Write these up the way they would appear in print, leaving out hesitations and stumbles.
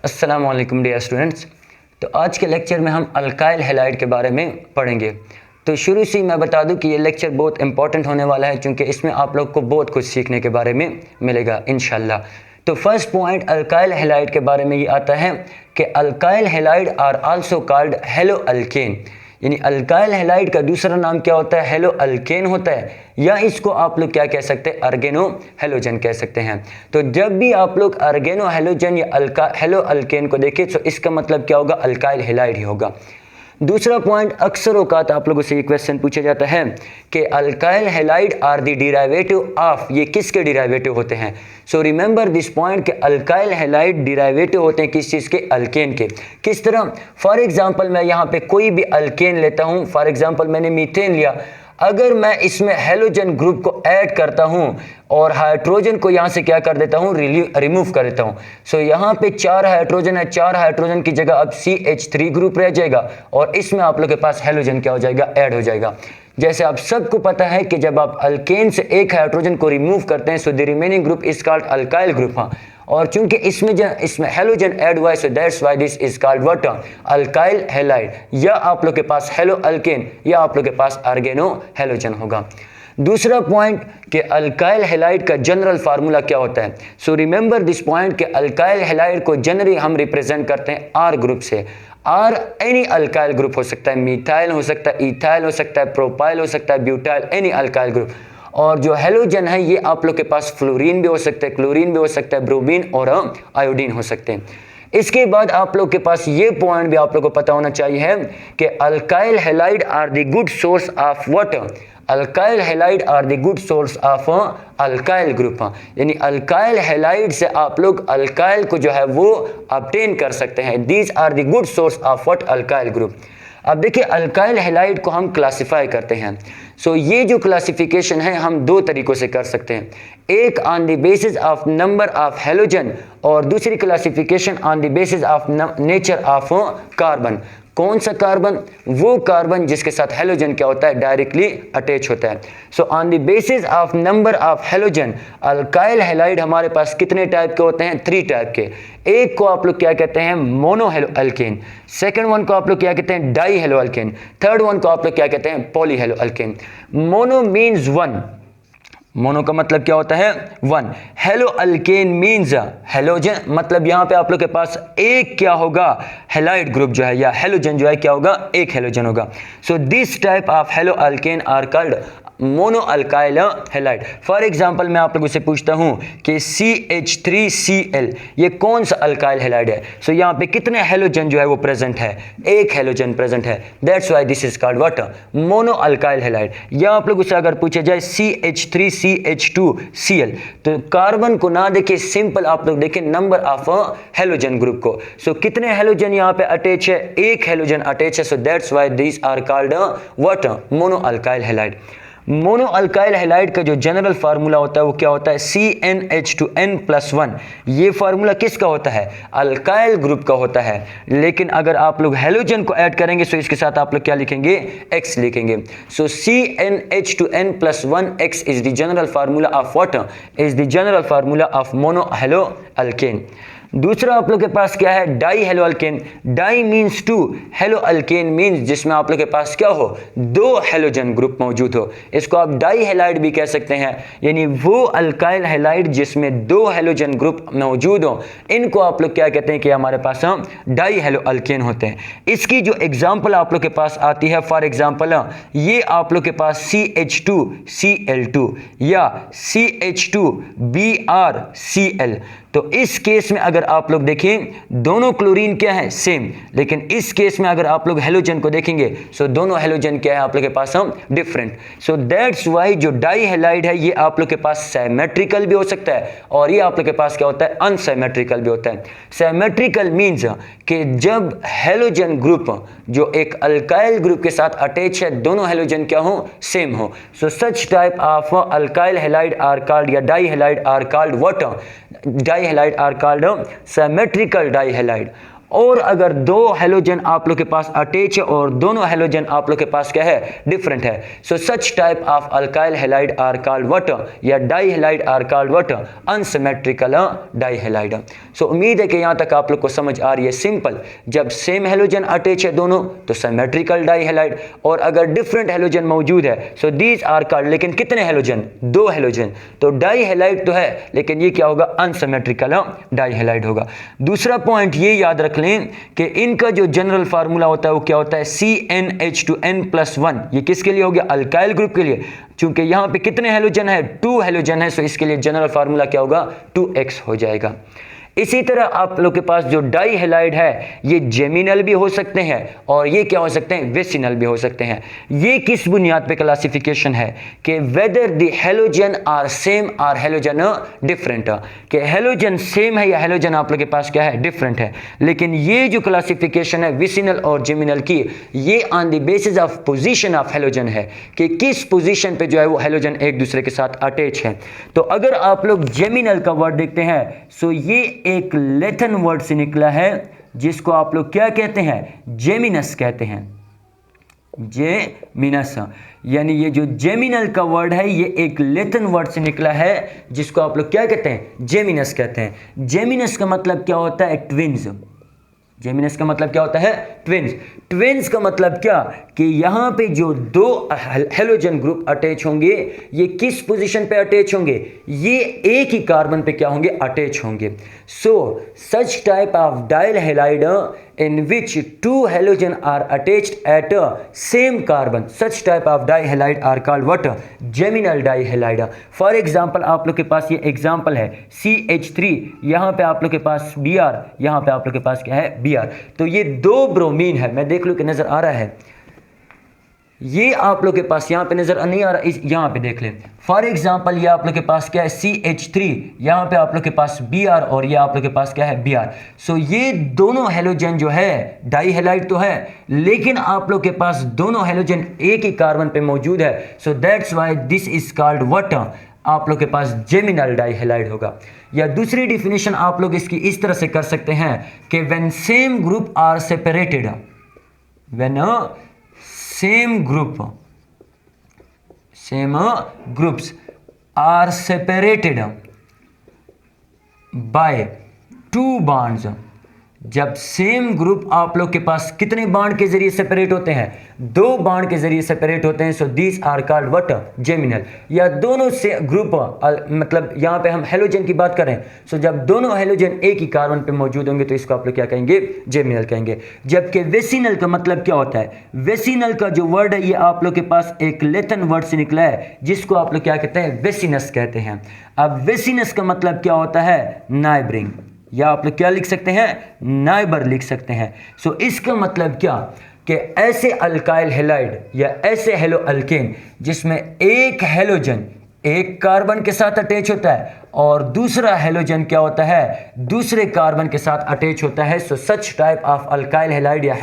अस्सलाम वालेकुम dear students. तो आज के लेक्चर में हम अल्काइल हैलाइड के बारे में पढ़ेंगे। तो शुरू से ही मैं बता दूं कि ये लेक्चर बहुत इंपॉर्टेंट होने वाला है, क्योंकि इसमें आप लोग को बहुत कुछ सीखने के बारे में मिलेगा इंशाल्लाह। तो फर्स्ट पॉइंट अल्काइल हैलाइड के बारे में ये आता है कि alkyl halide are also called halo alkane, यानी अल्काइल हैलाइड का दूसरा नाम क्या होता है? हेलो अल्केन होता है, या इसको आप लोग क्या कह सकते हैं? अर्गेनो हैलोजन कह सकते हैं। तो जब भी आप लोग अर्गेनो हैलोजन या हेलो अल्केन को देखें तो इसका मतलब क्या होगा? अल्काइल हैलाइड ही होगा। दूसरा पॉइंट, अक्सर औकात आप लोगों से ये क्वेश्चन पूछा जाता है कि alkyl halide are the derivative of, ये किसके डिराइवेटिव होते हैं? सो रिमेंबर दिस पॉइंट कि अल्काइल हैलाइड डिराइवेटिव होते हैं किस चीज़ के? अल्केन के। किस तरह? फॉर एग्जांपल मैं यहाँ पे कोई भी अल्केन लेता हूँ, फॉर एग्जांपल मैंने मीथेन लिया, अगर मैं इसमें हैलोजन ग्रुप को ऐड करता हूं और हाइड्रोजन को यहां से क्या कर देता हूं? रिमूव कर देता हूं। सो यहां पे 4 हाइड्रोजन है, 4 हाइड्रोजन की जगह अब CH3 ग्रुप रह जाएगा और इसमें आप लोग के पास हैलोजन क्या हो जाएगा? ऐड हो जाएगा। जैसे आप सबको पता है कि जब आप अल्केन से एक हाइड्रोजन को रिमूव करते हैं so the remaining group is called alkyl group. हाँ, और चूंकि इसमें हैलोजन ऐड हुआ है so that's why this is called what? Alkyl halide. या आप लोग के पास हेलो अल्केन या आप लोग के पास आर्गेनो हैलोजन होगा। दूसरा पॉइंट कि अल्काइल हैलाइड का जनरल फार्मूला क्या होता है? सो रिमेंबर दिस पॉइंट कि अल्काइल हैलाइड को जनरली हम रिप्रेजेंट करते हैं आर ग्रुप से। आर एनी अल्काइल ग्रुप हो सकता है, मिथाइल हो सकता है, इथाइल हो सकता है, प्रोपाइल हो सकता है, ब्यूटाइल, एनी अल्काइल ग्रुप। और जो हैलोजन है ये आप लोग के पास फ्लोरीन भी हो सकता है, क्लोरीन भी हो सकता है, ब्रोमीन और आयोडीन हो सकते हैं। इसके बाद आप लोग के पास ये पॉइंट भी आप लोग को पता होना चाहिए कि alkyl halide are the good source of what? Alkyl halide are the good source of alkyl group. यानी अल्काइल हैलाइड से आप लोग अल्काइल को जो है वो ऑब्टेन कर सकते हैं। These are the good source of what? Alkyl group. अब देखिए अल्काइल हैलाइड को हम क्लासिफाई करते हैं। सो ये जो क्लासिफिकेशन है हम दो तरीकों से कर सकते हैं, एक on the basis of number of halogen और दूसरी classification on the basis of nature of carbon. कौन सा कार्बन? वो कार्बन जिसके साथ हैलोजन क्या होता है? डायरेक्टली अटैच होता है। So on the basis of number of halogen alkyl halide हमारे पास कितने टाइप के होते हैं? 3 टाइप के। एक को आप लोग क्या कहते हैं? Mono halo alkane. Second one को आप लोग क्या कहते हैं? Die halo alkane. Third one को आप लोग क्या कहते हैं? Poly hello alkane. Mono means 1, mono का मतलब क्या होता है? 1। हेलो अल्केन मीन्स हैलोजन, मतलब यहां पे आप लोग के पास एक क्या होगा? हैलाइड ग्रुप जो है या हैलोजन जो है क्या होगा? एक हैलोजन होगा। So this type of halo alkane are called mono alkyl halide. For example मैं आप लोगों से पूछता हूं कि CH3Cl ये कौन सा अल्काइल हैलाइड है? सो यहाँ पे कितने हैलोजन जो है वो प्रेजेंट है? एक हैलोजन प्रेजेंट है। That's why this is called what? Mono alkyl halide. या आप लोगों से अगर पूछा जाए CH3CH2Cl तो कार्बन को ना देखे, सिंपल आप लोग देखें नंबर ऑफ हैलोजन ग्रुप को। सो कितने हैलोजन यहाँ पे अटैच है? एक हैलोजन अटैच है। So that's why this are called what? Mono alkyl halide. Mono alkyl halide का जो जनरल फार्मूला होता है वो क्या होता है? CnH2n+1। ये फार्मूला किसका होता है? अल्काइल ग्रुप का होता है। लेकिन अगर आप लोग हैलोजन को ऐड करेंगे तो इसके साथ आप लोग क्या लिखेंगे? X लिखेंगे। So CnH2n+1 X is the general formula of what? Is the general formula of mono halo alkane. दूसरा आप लोग के पास क्या है? Di halo alkane. Di means 2, halo alkane means जिसमें आप लोग के पास क्या हो? 2 हैलोजन ग्रुप मौजूद हो। इसको आप डाई हैलाइड भी कह सकते हैं, यानी वो अल्काइल हैलाइड जिसमें 2 हैलोजन ग्रुप मौजूद हो, इनको आप लोग क्या कहते हैं कि हमारे पास हम डाई हेलो अल्केन होते हैं। इसकी जो एग्जाम्पल आप लोग के पास आती है, फॉर एग्जाम्पल ये आप लोग के पास CH2Cl2 या CH2Br Cl। तो इस केस में अगर आप लोग देखें दोनों क्लोरीन क्या है? सेम। लेकिन इस केस में अगर आप लोग हैलोजन को देखेंगे सो दोनों हैलोजन क्या है आप लोग के पास? हम डिफरेंट। सो दैट्स व्हाई जो डाई हैलाइड है ये आप लोग के पास सिमेट्रिकल भी हो सकता है और ये आप लोग के पास क्या होता है? अनसिमेट्रिकल भी होता है। सिमेट्रिकल मीन्स कि जब हैलोजन ग्रुप जो एक अल्काइल ग्रुप के साथ अटैच है दोनों हैलोजन क्या हो? सेम हो। So such type of alkyl halide are called या dihalide are called what? Dihalide are called symmetrical dihalide. और अगर दो हेलोजन आप लोग के पास अटैच है और दोनों हेलोजन आप लोग के पास क्या है, डिफरेंट है, so such type of alkyl halide are called what, या dihalide are called what, unsymmetrical dihalide. So उम्मीद है कि यहाँ तक आप लोग को समझ आ रही है। सिंपल, जब सेम हेलोजन अटैच है दोनों तो सिमेट्रिकल डाई हैलाइड, और अगर डिफरेंट हेलोजन मौजूद है सो दीज आर कॉल्ड, लेकिन कितने हेलोजन, दो हेलोजन, तो डाई हैलाइड तो है लेकिन ये क्या होगा, अनसिमेट्रिकल डाई हैलाइड होगा। दूसरा पॉइंट ये याद रख लें कि इनका जो जनरल फार्मूला होता है वो क्या होता है, CnH2n+1। ये किसके लिए हो गया, अल्काइल ग्रुप के लिए। चूंकि यहां पे कितने हेलोजन है, 2 हेलोजन है, सो इसके लिए जनरल फार्मूला क्या होगा, 2x हो जाएगा। इसी तरह आप लोग के पास जो डाई हैलाइड है ये जेमिनल भी हो सकते हैं और ये क्या हो सकते हैं, वेसिनल भी हो सकते हैं। ये किस बुनियाद पे क्लासिफिकेशन है कि whether the halogen are same are halogen different, कि हेलोजन सेम है या हेलोजन आप लोग के पास क्या है, डिफरेंट है। लेकिन ये जो क्लासिफिकेशन है वेसिनल और जेमिनल की, ये on the basis of position of halogen है कि किस पोजीशन पे जो है वो हेलोजन एक दूसरे के साथ अटैच है। तो अगर आप लोग जेमिनल का वर्ड देखते हैं सो ये एक लैटिन वर्ड से निकला है जिसको आप लोग क्या कहते हैं, जेमिनस कहते हैं, जेमिनस। यानी ये जो जेमिनल का वर्ड है ये एक लैटिन वर्ड से निकला है जिसको आप लोग क्या कहते हैं, जेमिनस कहते हैं। जेमिनस का मतलब क्या होता है, ट्विन्स। जेमिनस का मतलब क्या होता है, ट्विन्स। ट्विन्स का मतलब क्या कि यहाँ पे जो दो हेलोजन ग्रुप अटैच होंगे ये किस पोजीशन पे अटैच होंगे, ये एक ही कार्बन पे क्या होंगे, अटैच होंगे। So such type of dihalide in which two halogen are attached at a same carbon, such type of dihalide are called what, geminal dihalide। For example आप लोग के पास ये एग्जाम्पल है CH3, यहाँ पे आप लोग के पास Br, यहाँ पे आप लोग के पास क्या है, Br। तो ये दो ब्रोमीन है, मैं देख लूँ कि नजर आ रहा है, ये आप लोग के पास यहाँ पे नजर नहीं आ रहा, इस यहाँ पे देख लें। फॉर एग्जांपल ये आप लोग के पास क्या है, CH3, यहाँ पे आप लोग के पास Br और ये आप लोग के पास क्या है, Br। सो ये दोनों हेलोजन जो है डाई हैलाइड तो है लेकिन आप लोग के पास दोनों हेलोजन एक ही कार्बन पे मौजूद है, so that's why this is called what, आप लोग के पास जेमिनल डाई हैलाइड होगा। या दूसरी डिफिनेशन आप लोग इसकी इस तरह से कर सकते हैं कि when same group are separated, when same groups are separated by 2 bonds। जब सेम ग्रुप आप लोग के पास कितने बॉन्ड के जरिए सेपरेट होते हैं, 2 बॉन्ड के जरिए सेपरेट होते हैं, so these are called what, geminal. या दोनों से ग्रुप मतलब यहाँ पे हम हेलोजन की बात करें, सो जब दोनों हेलोजन एक ही कार्बन पे मौजूद होंगे तो इसको आप लोग क्या कहेंगे, जेमिनल कहेंगे। जबकि वेसिनल का मतलब क्या होता है, वेसिनल का जो वर्ड है ये आप लोग के पास एक लैटिन वर्ड से निकला है जिसको आप लोग क्या कहते हैं, वेसिनस कहते हैं। अब वेसिनस का मतलब क्या होता है, नाइबरिंग, या आप लोग क्या लिख सकते हैं, नाइबर लिख सकते हैं। सो इसका मतलब क्या कि ऐसे अल्काइल हैलाइड या ऐसे हेलो अल्केन जिसमें एक हेलोजन एक कार्बन के साथ अटैच होता है और दूसरा हेलोजन क्या होता है, दूसरे कार्बन के साथ अटैच होता है, so such type of alkyl halide या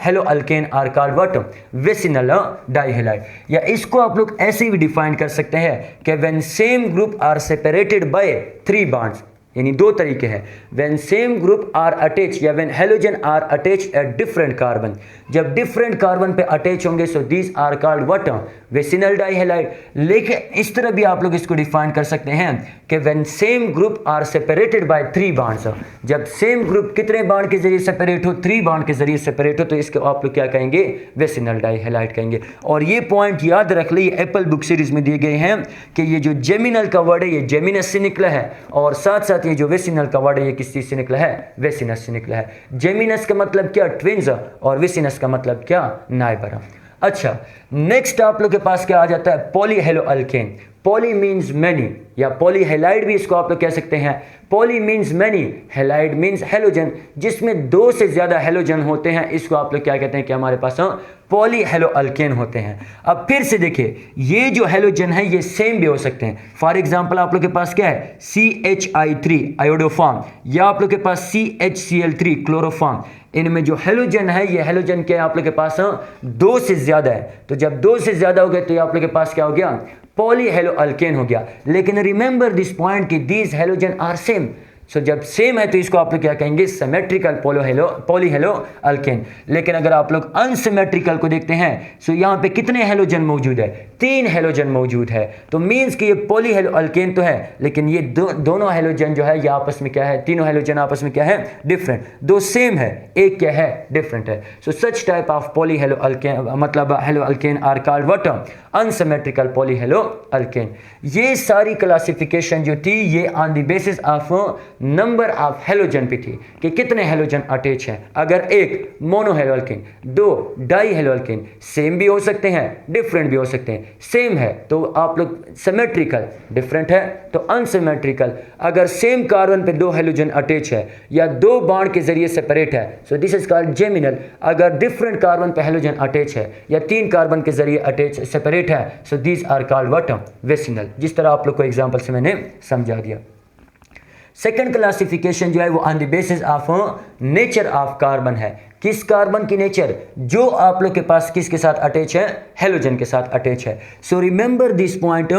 hello alkane are called what, vicinal die halide. या इसको आप लोग ऐसे भी डिफाइन कर सकते हैं कि when same group are separated by 3 bonds, यानी 2 तरीके हैं, when same group are attach या when halogen are attach at different carbon. जब डिफरेंट कार्बन पे अटैच होंगे so these are called what, vicinal die halide. लेकिन इस तरह भी आप लोग इसको डिफाइन कर सकते हैं कि when same group are separated by 3 bonds. जब सेम ग्रुप कितने बॉन्ड के जरिए सेपरेट हो, 3 बॉन्ड के जरिए सेपरेट हो, तो इसको आप लोग क्या कहेंगे, वेसिनल डाई हैलाइड कहेंगे। और ये पॉइंट याद रख ली, एप्पल बुक सीरीज में दिए गए हैं कि ये जो जेमिनल का वर्ड है ये जेमिनस से निकला है और साथ साथ ये जो वेसिनल का वर्ड है ये किस चीज से निकला है, वेसिनस से निकला है। जेमिनस का मतलब क्या, ट्विन्स, और वेसिनस का मतलब क्या, नाइबर। अच्छा, नेक्स्ट आप लोग के पास क्या आ जाता है, poly hello alkane. Poly means many या पॉली हैलाइड भी इसको आप लोग कह सकते हैं। Poly means many, halide means halogen, जिसमें 2 से ज़्यादा हेलोजन होते हैं इसको आप लोग क्या कहते हैं कि हमारे पास पॉली हेलो अल्केन होते हैं। अब फिर से देखिए, ये जो हेलोजन है ये सेम भी हो सकते हैं। फॉर एग्जांपल आप लोग के पास क्या है, CHI3 आयोडोफॉर्म, या आप लोग के पास CHCl3 क्लोरोफॉर्म। इनमें जो हेलोजन है ये हेलोजन के आप लोग के पास 2 से ज़्यादा है। तो जब 2 से ज़्यादा हो गए तो ये आप लोग के पास क्या हो गया, पॉली हेलो अल्केन हो गया। लेकिन रिमेंबर दिस पॉइंट कि दीज हेलोजन आर सेम, सो जब सेम है तो इसको आप लोग क्या कहेंगे, सिमेट्रिकल पॉलीहेलो अल्केन। लेकिन अगर आप लोग अनसिमेट्रिकल को देखते हैं, सो यहाँ पे कितने हेलोजन मौजूद है, 3 हेलोजन मौजूद है। तो मीन्स कि ये पॉलीहेलो अल्केन तो है, लेकिन ये दोनों हेलोजन जो है ये आपस में क्या है, तीनों हेलोजन आपस में क्या है, डिफरेंट। दो सेम है, एक क्या है, डिफरेंट है। So such type of polyhalo alkane मतलब halo alkane are called what, unsymmetrical polyhalo alkane. ये सारी क्लासिफिकेशन जो थी ये on the basis of number of halogen पे थी कि कितने हेलोजन अटैच हैं। अगर एक mono halo alkane, 2 di halo alkane, same भी हो सकते हैं, डिफरेंट भी हो सकते हैं। सेम है तो आप लोग सिमेट्रिकल, डिफरेंट है तो अनसिमेट्रिकल। अगर सेम कार्बन पे 2 हेलोजन अटैच है या 2 बॉन्ड के जरिए सेपरेट है, so this is called geminal. अगर डिफरेंट कार्बन पे हेलोजन अटैच है या 3 कार्बन के जरिए अटैच सेपरेट है, so these are called what, vicinal. जिस तरह आप लोग को एग्जांपल से मैंने समझा दिया। सेकंड क्लासिफिकेशन जो है वो on the basis of nature of carbon है। किस कार्बन की नेचर, जो आप लोग के पास किसके साथ अटैच है, हेलोजन के साथ अटैच है। सो रिमेंबर दिस पॉइंट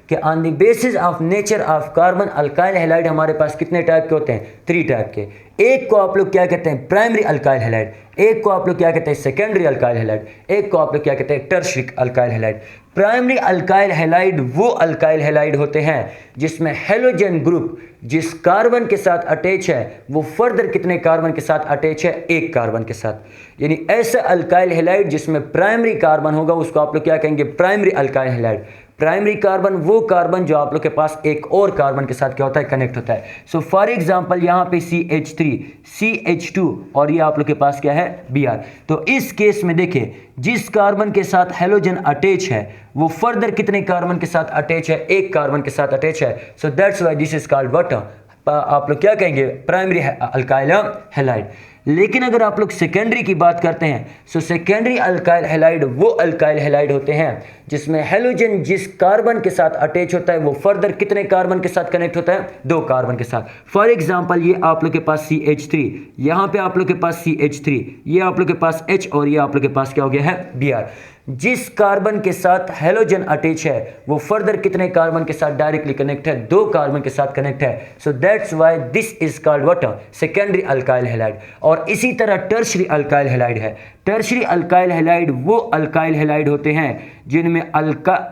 कि on the basis of nature of carbon alkyl halide हमारे पास कितने टाइप के होते हैं, 3 टाइप के। एक को आप लोग क्या कहते हैं, प्राइमरी अल्काइल हैलाइड, एक को आप लोग क्या कहते हैं, सेकेंडरी अल्काइल हैलाइड, एक को आप लोग क्या कहते हैं, tertiary alkyl halide. Primary alkyl halide वो अल्काइल हैलाइड होते हैं जिसमें हेलोजन ग्रुप जिस कार्बन के साथ अटैच है वो फर्दर कितने कार्बन के साथ अटैच है, 1 कार्बन के साथ। यानी ऐसा अल्काइल हैलाइड जिसमें प्राइमरी कार्बन होगा उसको आप लोग क्या कहेंगे, primary alkyl halide. Primary carbon वो कार्बन जो आप लोग के पास एक और कार्बन के साथ क्या होता है, कनेक्ट होता है। सो फॉर एग्जांपल यहाँ पे CH3, CH2 और ये आप लोग के पास क्या है, Br। तो इस केस में देखिए जिस कार्बन के साथ हेलोजन अटैच है वो फर्दर कितने कार्बन के साथ अटैच है, 1 कार्बन के साथ अटैच है। So that's why this is called what, आप लोग क्या कहेंगे, प्राइमरी अल्काइल हैलाइड। लेकिन अगर आप लोग सेकेंडरी की बात करते हैं, सो सेकेंडरी अल्काइल हैलाइड वो अल्काइल हैलाइड होते हैं जिसमें हेलोजन जिस कार्बन के साथ अटैच होता है वो फर्दर कितने कार्बन के साथ कनेक्ट होता है, 2 कार्बन के साथ। फॉर एग्जांपल ये आप लोग के पास CH3, यहाँ पे आप लोग के पास CH3, ये आप लोग के पास H और ये आप लोग के पास क्या हो गया है, Br। जिस कार्बन के साथ हेलोजन अटैच है वो फर्दर कितने कार्बन के साथ डायरेक्टली कनेक्ट है, 2 कार्बन के साथ कनेक्ट है। So that's why this is called what, secondary alkyl halide. और इसी तरह टर्शियरी अल्काइल हैलाइड है। टर्शियरी अल्काइल हैलाइड वो अल्काइल हैलाइड होते हैं जिनमें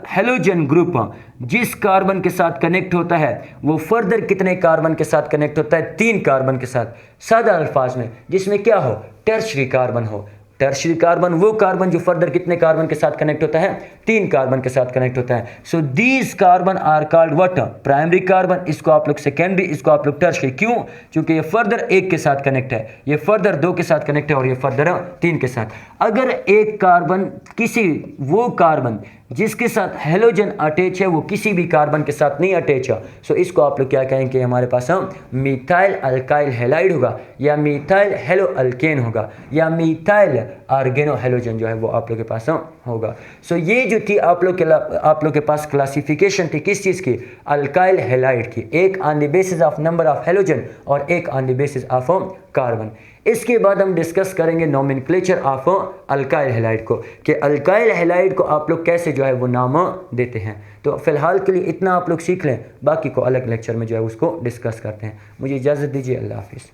हेलोजन ग्रुप जिस कार्बन के साथ कनेक्ट होता है वो फर्दर कितने कार्बन के साथ कनेक्ट होता है, 3 कार्बन के साथ। सादा अल्फाज में जिसमें क्या हो, टर्शियरी कार्बन हो। टर्शियरी कार्बन वो कार्बन जो फर्दर कितने कार्बन के साथ कनेक्ट होता है, 3 कार्बन के साथ कनेक्ट होता है। So these carbon are called what, primary carbon, इसको आप लोग सेकेंडरी, इसको आप लोग टर्शियरी। क्यों, क्योंकि ये फर्दर 1 के साथ कनेक्ट है, ये फर्दर 2 के साथ कनेक्ट है और ये फर्दर 3 के साथ। अगर एक कार्बन किसी वो कार्बन जिसके साथ हेलोजन अटैच है वो किसी भी कार्बन के साथ नहीं अटैच है, सो इसको आप लोग क्या कहेंगे, हमारे पास मिथाइल अल्काइल हैलाइड होगा या मिथाइल हेलो अल्केन होगा या मिथाइल आर्गेनो हेलोजन जो है वो आप लोग के पास होगा। सो ये जो थी आप लोग के पास क्लासिफिकेशन थी किस चीज़ की, अल्काइल हैलाइड की। एक on the basis of number of halogen और एक on the basis of carbon. इसके बाद हम डिस्कस करेंगे नोमेनक्लेचर ऑफ अल्काइल हैलाइड को, कि अल्काइल हैलाइड को आप लोग कैसे जो है वो नाम देते हैं। तो फिलहाल के लिए इतना आप लोग सीख लें, बाकी को अलग लेक्चर में जो है उसको डिस्कस करते हैं। मुझे इजाज़त दीजिए, अल्लाह हाफिज़।